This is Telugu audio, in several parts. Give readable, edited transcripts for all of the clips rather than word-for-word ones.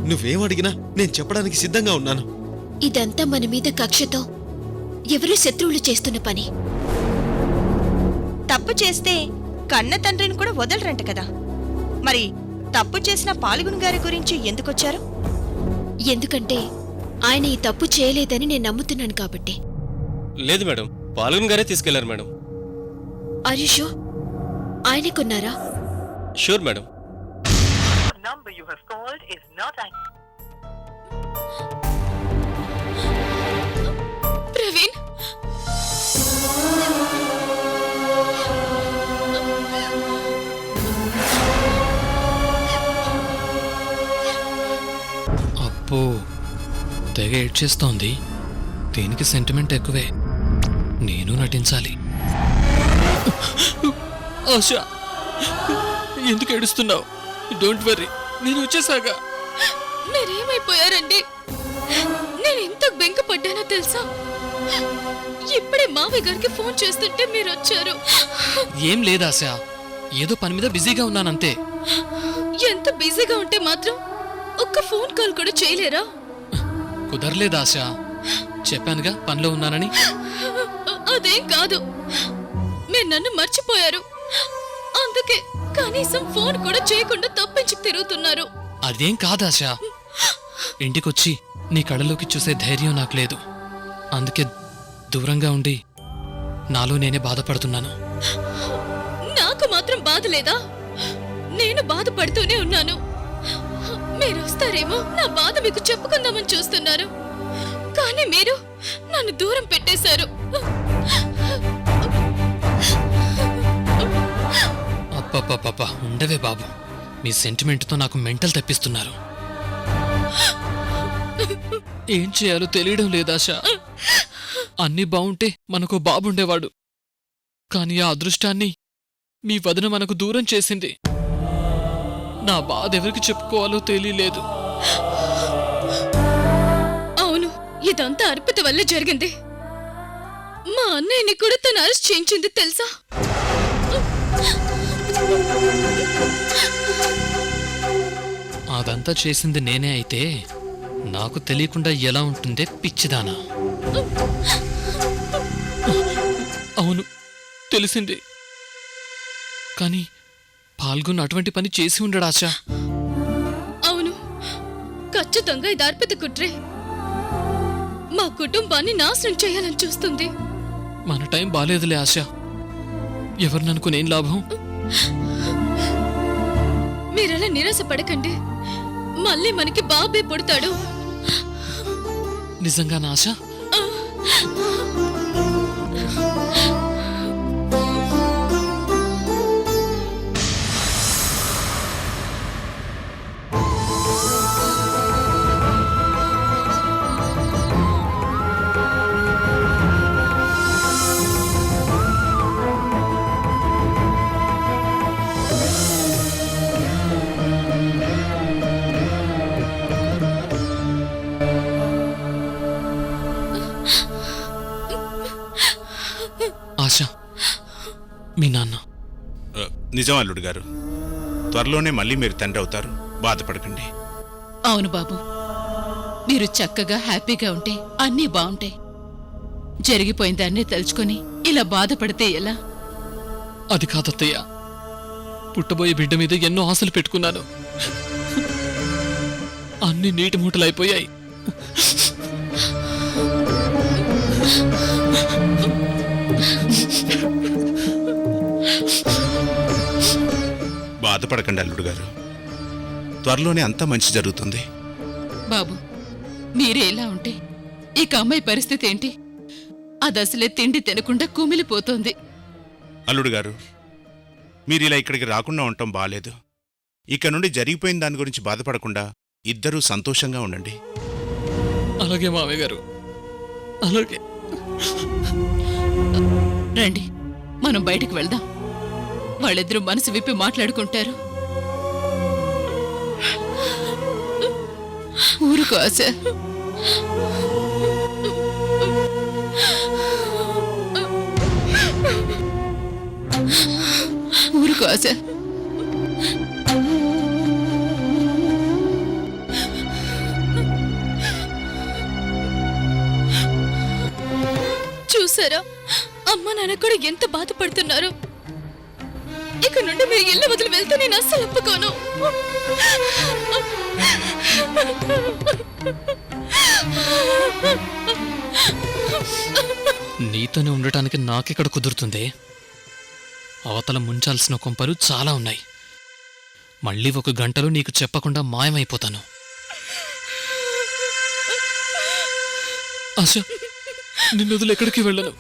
నువ్వేం అడిగినా నేను చెప్పడానికి సిద్ధంగా ఉన్నాను. ఇదంతా మన మీద కక్షతో ఎవరో శత్రువులు చేస్తున్న పని. తప్పు చేస్తే కన్న తండ్రిని కూడా వదలరంట కదా. మరి తప్పు చేసిన పాల్గొని గారి గురించి ఎందుకొచ్చారు? ఎందుకంటే ఆయన ఈ తప్పు చేయలేదని నేను నమ్ముతున్నాను కాబట్టి. లేదు మేడం, పాల్గొని గారే తీసుకెళ్లారు మేడం. ఆయుషో ఆయనకున్నారా? Sure madam. ప్రవీణ్, అబ్బో, తెగ ఏడ్చేస్తోంది. దీనికి సెంటిమెంట్ ఎక్కువే. నేను నటించాలి. ఆశ, ఎందుకు ఏడుస్తున్నావు? డోంట్ వర్రీ, నేను వచ్చేసాగా. మీరేమైపోయారండి? నేను ఎంత బెంగపడ్డానో తెలుసా? ఇప్పుడే మావయ్య గారికి ఫోన్ చేస్తుంటే మీరు వచ్చారు. ఏం లేదాశ, ఏదో పని మీద బిజీగా ఉన్నానంతే. ఎంత బిజీగా ఉంటే మాత్రం ఒక్క ఫోన్ కాల్ కూడా చేయలేరా? కుదరలేదాశ, చెప్పానుగా పనిలో ఉన్నానని. అదేం కాదు, మీరు నన్ను మర్చిపోయారు. అందుకే కనీసం ఫోన్ కూడా చేయకుండా తప్పించి తిరుగుతున్నారు. అదేం కాదాశ, ఇంటికొచ్చి నీ కళ్ళలోకి చూసే ధైర్యం నాకు లేదు. అందుకే దూరంగా ఉండి నాలో నేనే బాధపడుతున్నాను. నాకు మాత్రం బాధ లేదా? నేను బాధపడుతూనే ఉన్నాను. మీరు వస్తారేమో నా బాధ మీకు చెప్పుకుందామని చూస్తున్నారు, కానీ మీరు నన్ను దూరం పెట్టేశారు. అప్పప్పప్ప, ఉండవే బాబు, మీ సెంటిమెంట్తో నాకు మెంటల్ తెప్పిస్తున్నారు. ఏం చేయాలో తెలియడం లేదాశా. అన్నీ బావుంటే మనకు బాబుండేవాడు, కాని ఆ అదృష్టాన్ని మీ వదిన మనకు దూరం చేసింది. నా బాధ ఎవరికి చెప్పుకోవాలో తెలియలేదు. అవును, ఇదంతా అర్పిత వల్ల జరిగింది. మా అన్నయ్యని కూడా తను అరెస్ట్ చేయించింది తెలుసా? అదంతా చేసింది నేనే అయితే నాకు తెలియకుండా ఎలా ఉంటుందే పిచ్చిదానా. అవును, తెలిసింది. కానీ పాల్గొన్న అటువంటి పని చేసి ఉండడాశా. అవును, ఖచ్చితంగా ఇది అర్పిత కుట్రే. మా కుటుంబాన్ని నాశనం చేయాలని చూస్తుంది. మన టైం బాలేదులే ఆశ. ఎవరిననుకునేం లాభం? మీరలా నిరాశపడకండి, మళ్ళీ మనకి బాబే పుడతాడు. నిజంగా నా ఆశ? ఆశ, మీ నాన్న. నిజం అల్లుడు గారు, త్వరలోనే మళ్ళీ మీరు తండ్రి అవుతారు, బాధపడకండి. అవును బాబు, మీరు చక్కగా హ్యాపీగా ఉంటే అన్నీ బావుంటాయి. జరిగిపోయిన దాన్ని తలుచుకొని ఇలా బాధపడితే ఎలా? అది కాదత్తయ్య, పుట్టబోయే బిడ్డ మీద ఎన్నో ఆశలు పెట్టుకున్నాను. అన్ని నీటి మూటలైపోయాయి. బాధపడకండి అల్లుడు గారు, త్వరలోనే అంతా మంచి జరుగుతుంది. బాబు, మీరే ఇలా ఉంటే ఇక అమ్మాయి పరిస్థితి ఏంటి? అదసలే తిండి తినకుండా కుమిలిపోతోంది. అల్లుడు గారు, మీరు ఇలా ఇక్కడికి రాకుండా ఉండటం బాలేదు. ఇక నుండి జరిగిపోయిన దాని గురించి బాధపడకుండా ఇద్దరూ సంతోషంగా ఉండండి. అలాగే మామయ్య గారు, అలాగే. రండి, మనం బయటికి వెళ్దాం. వాళ్ళిద్దరూ మనసు విప్పి మాట్లాడుకుంటారు. ఊరుకో ఆశ. ఊరుకో ఆశ. చూసారా అమ్మ నాన్న కూడా ఎంత బాధపడుతున్నారు. ఇక నుండి మీరు ఇల్లు వదిలి వెళ్తే నేను అస్సలు ఒప్పుకోను. నీతోనే ఉండటానికి నాకెక్కడ కుదురుతుంది? అవతల ముంచాల్సిన కొంపలు చాలా ఉన్నాయి. మళ్ళీ 1 గంటలో నీకు చెప్పకుండా మాయమైపోతాను. ఆశ, నిన్ను వదిలి ఎక్కడికి వెళ్ళను.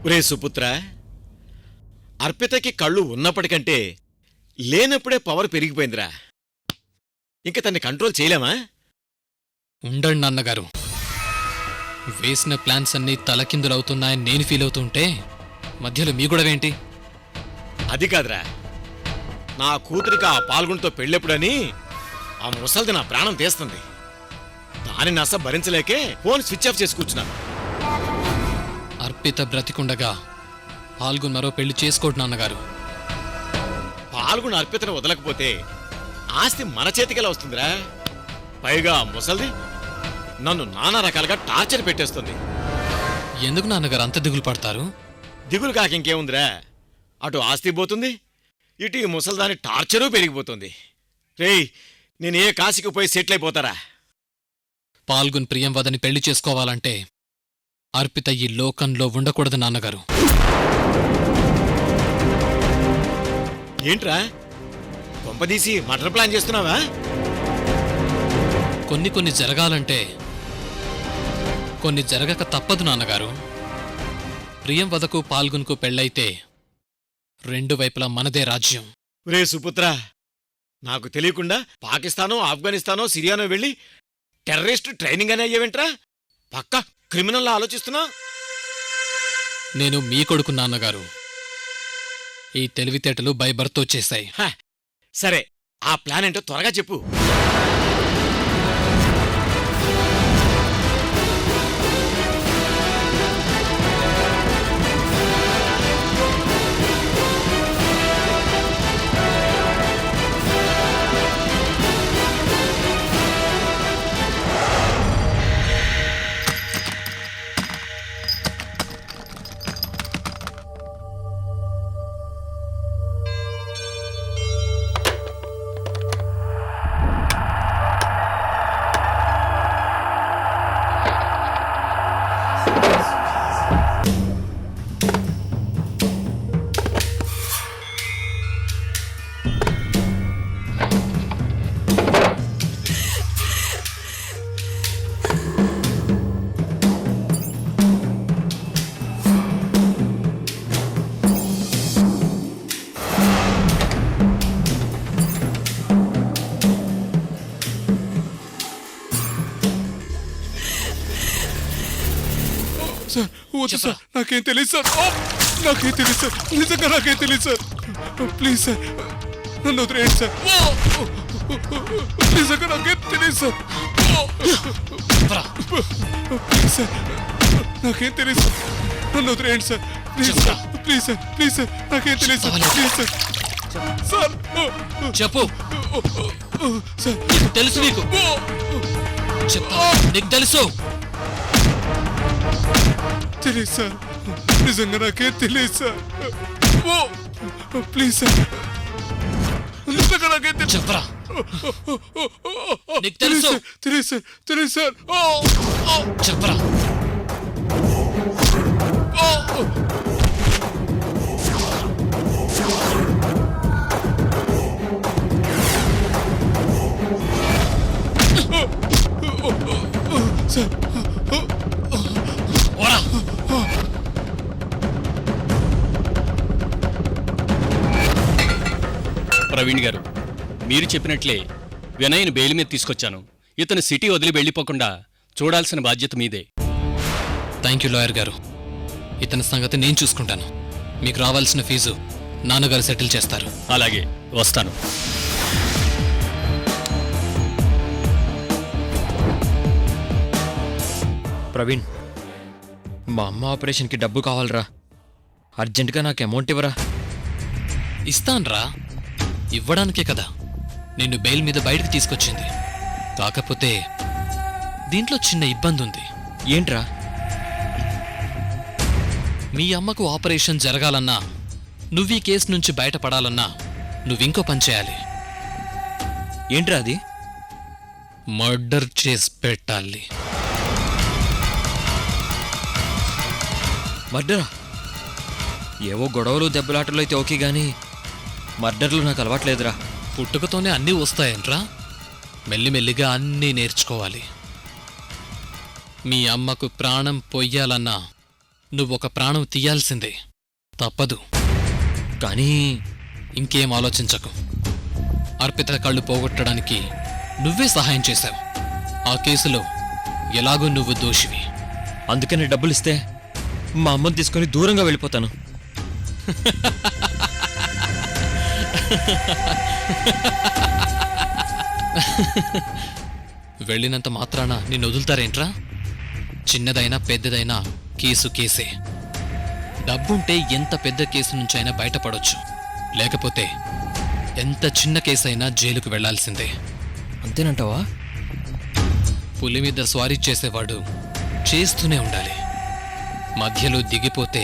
ఒరే సుపుత్ర, అర్పితకి కళ్ళు ఉన్నప్పటికంటే లేనప్పుడే పవర్ పెరిగిపోయిందిరా. ఇంక తన్ని కంట్రోల్ చేయలేమా? ఉండండి నాన్నగారు. వేసిన ప్లాన్స్ అన్నీ తలకిందులవుతున్నాయని నేను ఫీల్ అవుతుంటే మధ్యలో మీ గొడవేంటి? అది కాదురా, నా కూతురికి ఆ పాల్గొనతో పెళ్ళెప్పుడని ఆ ముసల్ది నా ప్రాణం తీస్తుంది. దాని నస భరించలేకే ఫోన్ స్విచ్ ఆఫ్ చేసి కూర్చున్నాను. అర్పిత బ్రతికుండగా పాల్గొని మరో పెళ్లి చేసుకోడు నాన్నగారు. పాల్గొని అర్పితను వదలకపోతే ఆస్తి మన చేతికెలా వస్తుందిరా? పైగా ముసల్ది నన్ను నానా రకాలుగా టార్చర్ పెట్టేస్తుంది. ఎందుకు నాన్నగారు అంత దిగులు పడతారు? దిగులు కాక ఇంకేముందిరా, అటు ఆస్తి పోతుంది, ఇటు ఈ ముసల్దాని టార్చరు పెరిగిపోతుంది. రేయ్, నేను ఏ కాశీకి పోయి సెటిల్ అయిపోతారా? పాల్గొని ప్రియం వదని పెళ్లి చేసుకోవాలంటే అర్పిత ఈ లోకంలో ఉండకూడదు నాన్నగారు. ఏంట్రా, కొంపదీసి మర్డర్ ప్లాన్ చేస్తున్నావా? కొన్ని జరగాలంటే కొన్ని జరగక తప్పదు నాన్నగారు. ప్రియం వదకు పాల్గొనకు పెళ్ళైతే 2 వైపులా మనదే రాజ్యం. రే సుపుత్ర, నాకు తెలియకుండా పాకిస్తానో ఆఫ్ఘనిస్తానో సిరియానో వెళ్ళి టెర్రరిస్ట్ ట్రైనింగ్ అని అయ్యేవేంట్రా? పక్కా క్రిమినల్ ఆలోచిస్తున్నా. నేను మీ కొడుకు నాన్నగారు. ఈ తెలివితేటలు బై బర్త్ వచ్చేశాయి. సరే, ఆ ప్లాన్ ఏంటో త్వరగా చెప్పు. సార్ వద్దు సార్, నాకేం తెలియదు సార్. నాకేం తెలియదు సార్, నిజంగా నాకేం తెలియదు సార్. ప్లీజ్ సార్, నన్ను వదిలేయండి సార్. నిజంగా నాకేం తెలియదు సార్. ప్లీజ్ సార్, నాకేం తెలియదు సార్. నన్ను వదిలేయండి sir. Please sir, please sir, please sir, నాకేం తెలియదు సార్. Please sir. సార్ చెప్పు, సార్ తెలుసు నీకు. చెప్తా, నీకు తెలుసు. తెలియదు సార్, నిజంగా నాకేం తెలియదు సార్. ప్లీజ్ సార్, నిజంగా నాకేం తెలియదు. చెప్పరా, నీకు తెలుసు. తెలియదు సార్, తెలియదు సార్. చెప్పరా. సార్ ఓరా. ప్రవీణ్ గారు, మీరు చెప్పినట్లే వినయ్ని బెయిల్ మీద తీసుకొచ్చాను. ఇతను సిటీ వదిలి వెళ్ళిపోకుండా చూడాల్సిన బాధ్యత మీదే. థ్యాంక్ యూ లాయర్ గారు. ఇతని సంగతి నేను చూసుకుంటాను. మీకు రావాల్సిన ఫీజు నాన్నగారు సెటిల్ చేస్తారు. అలాగే, వస్తాను. ప్రవీణ్, మా అమ్మ ఆపరేషన్కి డబ్బు కావాలరా. అర్జెంటుగా నాకు అమౌంట్ ఇవ్వరా. ఇస్తాన్రా, ఇవ్వడానికే కదా నిన్ను బెయిల్ మీద బయటకు తీసుకొచ్చింది. కాకపోతే దీంట్లో చిన్న ఇబ్బంది ఉంది. ఏంట్రా? మీ అమ్మకు ఆపరేషన్ జరగాలన్నా, నువ్వీ కేసు నుంచి బయటపడాలన్నా నువ్వింకో పని చేయాలి. ఏంట్రా అది? మర్డర్ చేసి పెట్టాలి. మర్డరా? ఏవో గొడవలు దెబ్బలాటలు అయితే ఓకే గానీ మర్డర్లు నాకు అలవాట్లేదురా. పుట్టుకతోనే అన్నీ వస్తాయంట్రా. మెల్లిమెల్లిగా అన్నీ నేర్చుకోవాలి. మీ అమ్మకు ప్రాణం పొయ్యాలన్నా నువ్వొక ప్రాణం తీయాల్సిందే. తప్పదు. కానీ ఇంకేం ఆలోచించకు. అర్పిత కళ్ళు పోగొట్టడానికి నువ్వే సహాయం చేశావు. ఆ కేసులో ఎలాగో నువ్వు దోషివి. అందుకని డబ్బులు ఇస్తే మా అమ్మని తీసుకొని దూరంగా వెళ్ళిపోతాను. వెళ్ళినంత మాత్రాన నిన్ను వదులుతారేంట్రా? చిన్నదైనా పెద్దదైనా కేసు కేసే. డబ్బుంటే ఎంత పెద్ద కేసు నుంచైనా బయటపడొచ్చు. లేకపోతే ఎంత చిన్న కేసైనా జైలుకు వెళ్లాల్సిందే. అంతేనంటావా? పులి మీద స్వారీ చేసేవాడు చేస్తూనే ఉండాలి. మధ్యలో దిగిపోతే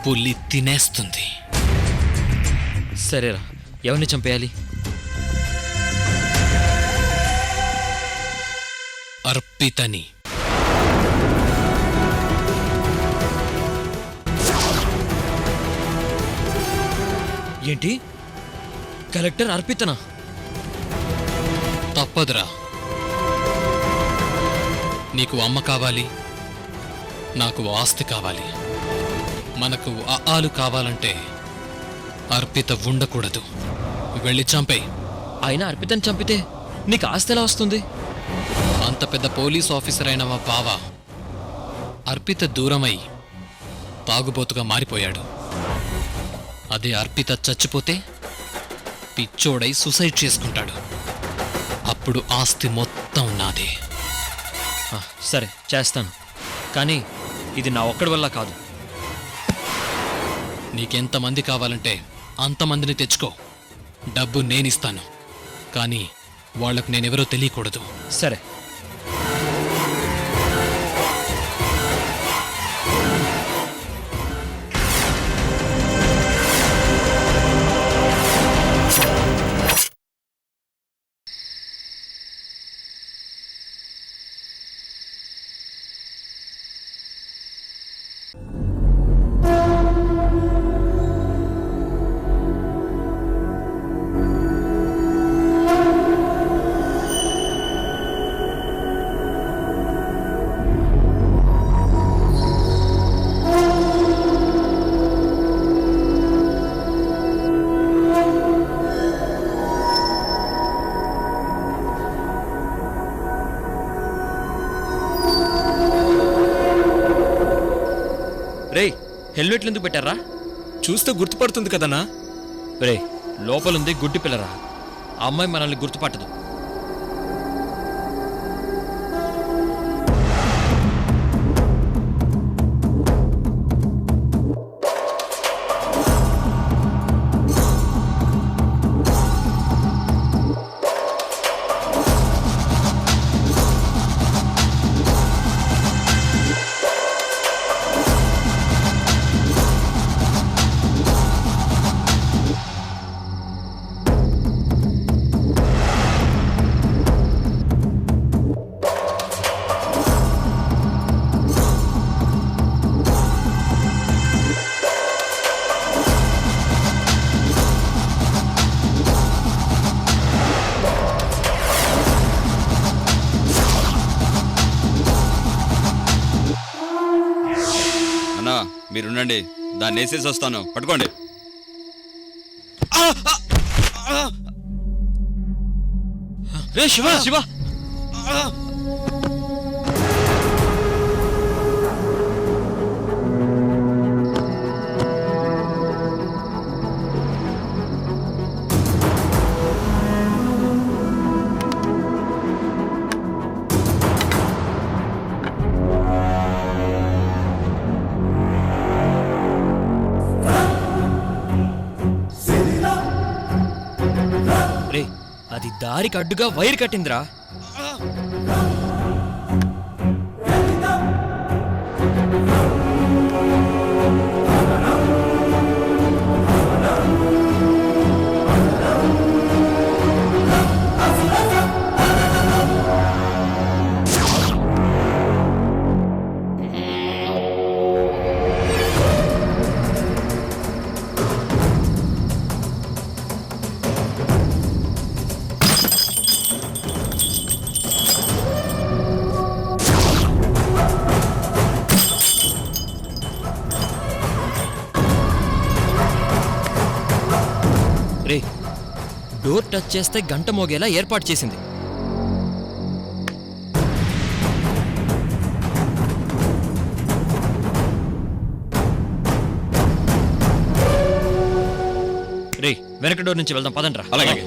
పులి తినేస్తుంది. సరేరా, ఎవరిని చంపేయాలి? అర్పితని. ఏంటి? కలెక్టర్ అర్పితనా? తప్పదురా. నీకు అమ్మ కావాలి, నాకు ఆస్తి కావాలి. మనకు ఆలు కావాలంటే అర్పిత ఉండకూడదు. వెళ్ళి చంపేయి. ఆయన అర్పితని చంపితే నీకు ఆస్తి ఎలా వస్తుంది? అంత పెద్ద పోలీస్ ఆఫీసర్ అయిన మా బావ అర్పిత దూరమై తాగుబోతుగా మారిపోయాడు. అదే అర్పిత చచ్చిపోతే పిచ్చోడై సూసైడ్ చేసుకుంటాడు. అప్పుడు ఆస్తి మొత్తం నాదే. సరే, చేస్తాను. కానీ ఇది నా ఒక్కడి వల్ల కాదు. నీకెంతమంది కావాలంటే అంతమందిని తెచ్చుకో. డబ్బు నేనిస్తాను. కానీ వాళ్లకు నేనెవరో తెలియకూడదు. సరే. రేయ్ హెల్మెట్లు ఎందుకు పెట్టారా? చూస్తే గుర్తుపడుతుంది కదన్నా. రేయ్ లోపలుంది గుడ్డి పిల్లరా, ఆ అమ్మాయి మనల్ని గుర్తుపట్టదు. మీరుండండి, దాన్ని వేసేసి వస్తాను. పట్టుకోండి. రే శివ శివ రే అది దారికి అడ్డుగా వైర్ కట్టిందిరా. రే డోర్ టచ్ చేస్తే గంట మోగేలా ఏర్పాటు చేసింది. రే వెనక డోర్ నుంచి వెళ్దాం పదండ్రా. అలాగే.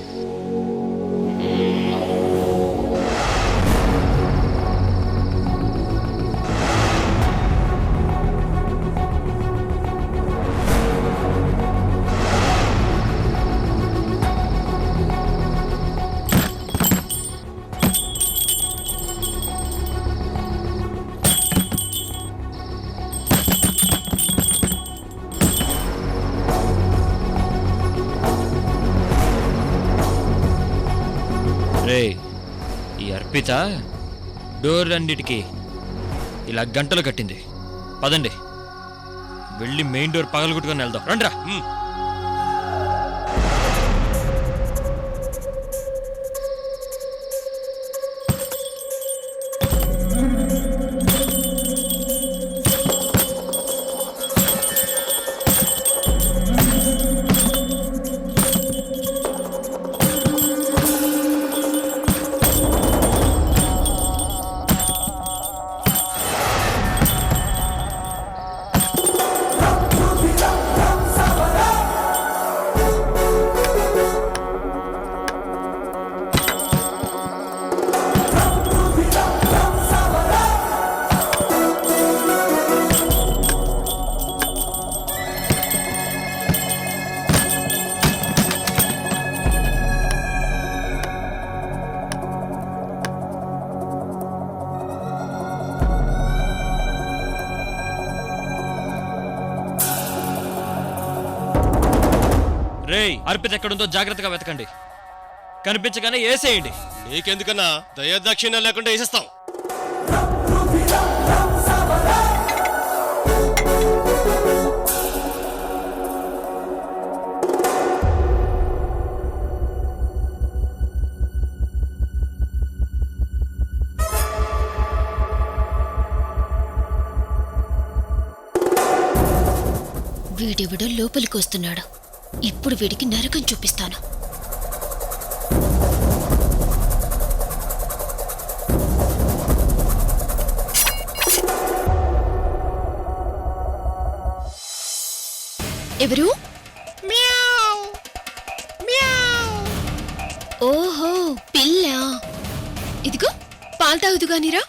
రే ఈ అర్పిత డోర్ అన్నిటికీ ఇలా గంటలు కట్టింది. పదండి వెళ్ళి మెయిన్ డోర్ పగలగొట్టుకొని వెళ్దాం. రండ్రా. రేయ్ అర్పిత ఎక్కడుందో జాగ్రత్తగా వెతకండి. కనిపించగానే వేసేయండి. నీకెందుకన్నా దయాదాక్షిణ్యం లేకుండా వేసేస్తాం. వీడెవడో లోపలికి వస్తున్నాడు. ఇప్పుడు వీడికి నరకం చూపిస్తాను. ఎవరు? ఓహో పిల్ల. ఇదిగో పాలు తాగుదుగానిరా.